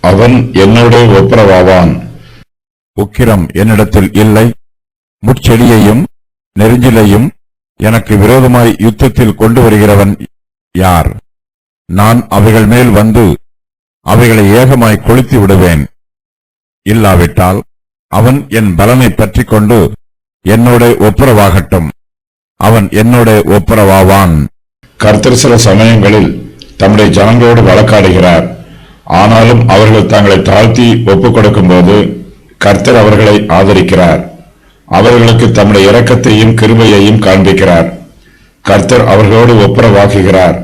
அவன் என்னோட ஒப்புரவாவான். உக்கிரம் என்னிடத்தில் இல்லை, முட்செடியையும் நெருஞ்சிலையும் எனக்கு விரோதமாய் யுத்தத்தில் கொண்டு வருகிறவன் யார்? நான் அவைகள் மேல் வந்து அவைகளை ஏகமாய் கொளுத்தி விடுவேன். இல்லாவிட்டால் அவன் என் பலனை பற்றி கொண்டு என்னோட ஒப்புரவாகட்டும், அவன் என்னோட ஒப்புரவாவான். கர்த்தர் சில சமயங்களில் தம்முடைய ஜனங்களோடு வழக்காடுகிறார். ஆனாலும் அவர்கள் தங்களை தாழ்த்தி ஒப்புக் கொடுக்கும் போது கர்த்தர் அவர்களை ஆதரிக்கிறார். அவர்களுக்கு தம்முடைய இரக்கத்தையும் கிருபையையும் காண்பிக்கிறார். கர்த்தர் அவர்களோடு ஒப்புரவாகுகிறார்.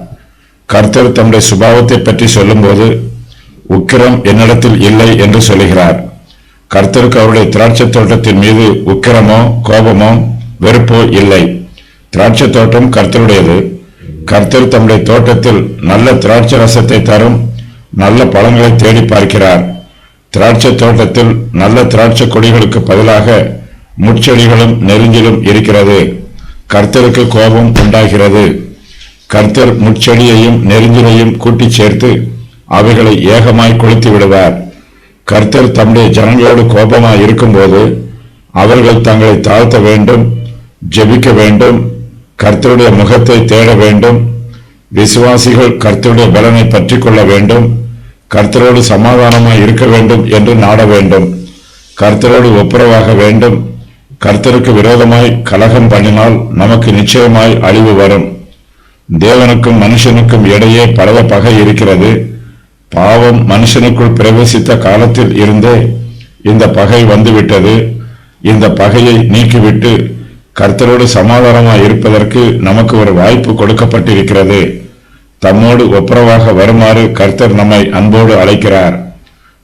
கர்த்தர் தம்முடைய சுபாவத்தை பற்றி சொல்லும்போது உக்கிரம் என்னிடத்தில் இல்லை என்று சொல்லுகிறார். கர்த்தருக்கு அவருடைய திராட்சை தோட்டத்தின் மீது உக்கிரமோ கோபமோ வெறுப்போ இல்லை. திராட்சை தோட்டம் கர்த்தருடையது. கர்த்தர் தம்முடைய தோட்டத்தில் நல்ல திராட்சை ரசத்தை தரும் நல்ல பழங்களை தேடி பார்க்கிறார். திராட்சை தோட்டத்தில் நல்ல திராட்சை கொடிகளுக்கு பதிலாக முட்செடிகளும் நெருஞ்சிலும் இருக்கிறது. கர்த்தருக்கு கோபம் உண்டாகிறது. கர்த்தர் முட்செடியையும் நெருஞ்சிலையும் கூட்டி சேர்த்து அவைகளை ஏகமாய் கொளுத்தி விடுவார். கர்த்தர் தம்முடைய ஜனங்களோடு கோபமாய் இருக்கும்போது அவர்கள் தங்களை தாழ்த்த வேண்டும், ஜெபிக்க வேண்டும், கர்த்தருடைய முகத்தை தேட வேண்டும். விசுவாசிகள் கர்த்தருடைய பலனை பற்றி கொள்ள வேண்டும், கர்த்தரோடு சமாதானமாய் இருக்க வேண்டும் என்று நாட வேண்டும். கர்த்தரோடு ஒப்புரவாக வேண்டும். கர்த்தருக்கு விரோதமாய் கலகம் பண்ணினால் நமக்கு நிச்சயமாய் அழிவு வரும். தேவனுக்கும் மனுஷனுக்கும் இடையே பழைய பகை இருக்கிறது. பாவம் மனுஷனுக்குள் பிரவேசித்த காலத்தில் இருந்தே இந்த பகை வந்துவிட்டது. இந்த பகையை நீக்கிவிட்டு கர்த்தரோடு சமாதானமாய் இருப்பதற்கு நமக்கு ஒரு வாய்ப்பு கொடுக்கப்பட்டிருக்கிறது. தம்மோடு ஒப்புரவாக வருமாறு கர்த்தர் நம்மை அன்போடு அழைக்கிறார்.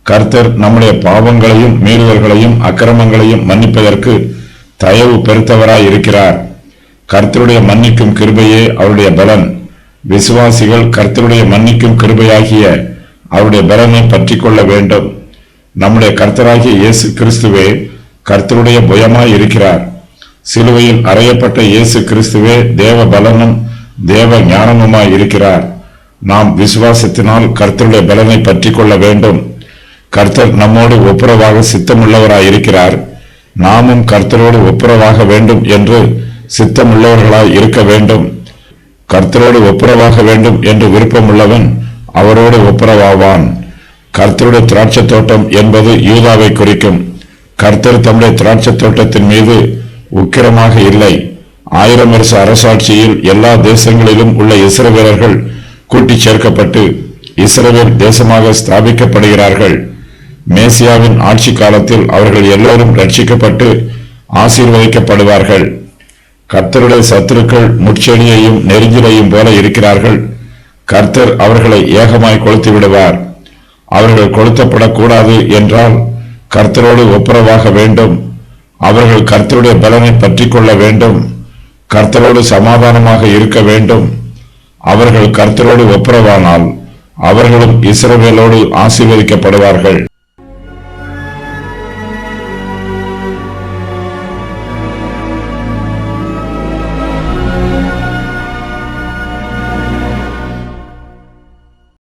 கர்த்தர் நம்முடைய பாவங்களையும் மீறுதல்களையும் அக்கிரமங்களையும் மன்னிப்பதற்கு தயவு பெருத்தவராய் இருக்கிறார். கர்த்தருடைய மன்னிக்கும் கிருபையே அவருடைய பலன். விசுவாசிகள் கர்த்தருடைய மன்னிக்கும் கிருபையாகிய அவருடைய பலனை பற்றி கொள்ள வேண்டும். நம்முடைய கர்த்தராகிய இயேசு கிறிஸ்துவே கர்த்தருடைய புயமாய் இருக்கிறார். சிலுவையில் அறையப்பட்ட இயேசு கிறிஸ்துவே தேவ பலனும் தேவ ஞானமுமாய் இருக்கிறார். நாம் விசுவாசத்தினால் கர்த்தருடைய பலனை பற்றி கொள்ள வேண்டும். கர்த்தர் நம்மோடு ஒப்புரவாக சித்தமுள்ளவராய் இருக்கிறார். நாமும் கர்த்தரோடு ஒப்புரவாக வேண்டும் என்று சித்தமுள்ளவர்களாய் இருக்க வேண்டும். கர்த்தரோடு ஒப்புரவாக வேண்டும் என்று விருப்பமுள்ளவன் அவரோடு ஒப்புரவாவான். கர்த்தருடைய திராட்சை தோட்டம் என்பது யூதாவை குறிக்கும். கர்த்தர் தம்முடைய திராட்சை தோட்டத்தின் மீது உக்கிரமாக இல்லை. 1000 வருஷ அரசாட்சியில் எல்லா தேசங்களிலும் உள்ள இஸ்ரவேலர்கள் கூட்டி சேர்க்கப்பட்டு இஸ்ரவேல் தேசமாக ஸ்தாபிக்கப்படுகிறார்கள். மேசியாவின் ஆட்சி காலத்தில் அவர்கள் எல்லோரும் ரட்சிக்கப்பட்டு ஆசீர்வதிக்கப்படுவார்கள். கர்த்தருடைய சத்துருக்கள் முட்செடியையும் நெருஞ்சிலையும் போல இருக்கிறார்கள். கர்த்தர் அவர்களை ஏகமாய் கொளுத்தி விடுவார். அவர்கள் கொளுத்தப்படக்கூடாது என்றால் கர்த்தரோடு ஒப்புரவாக வேண்டும். அவர்கள் கர்த்தருடைய பலனை பற்றி கொள்ள வேண்டும். கர்த்தரோடு சமாதானமாக இருக்க வேண்டும். அவர்கள் கர்த்தரோடு ஒப்புரவானால் அவர்களும் இஸ்ரவேலோடு ஆசீர்வதிக்கப்படுவார்கள்.